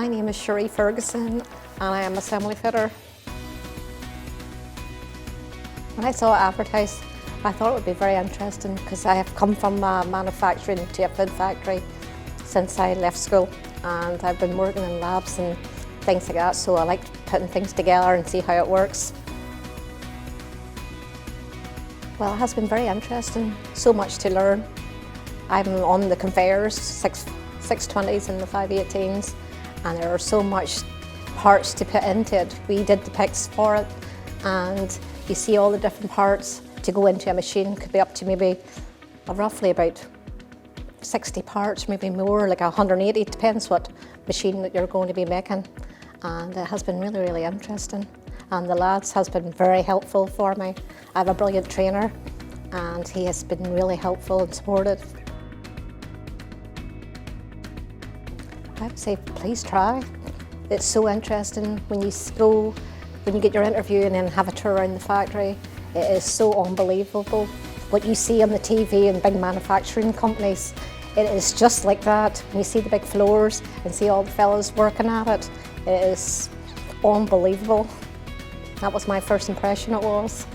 My name is Sheree Ferguson and I am assembly fitter. When I saw it advertised, I thought it would be very interesting because I have come from manufacturing to a food factory since I left school, and I've been working in labs and things like that, so I like putting things together and see how it works. Well, it has been very interesting, so much to learn. I'm on the conveyors, 620s and the 518s, and there are so much parts to put into it. We did the picks for it, and you see all the different parts to go into a machine. Could be up to maybe roughly about 60 parts, maybe more, like 180, depends what machine that you're going to be making. And it has been really, really interesting. And the lads has been very helpful for me. I have a brilliant trainer and he has been really helpful and supportive. I would say please try. It's so interesting when you get your interview and then have a tour around the factory. It is so unbelievable. What you see on the TV and big manufacturing companies, it is just like that. When you see the big floors and see all the fellas working at it, it is unbelievable. That was my first impression, it was.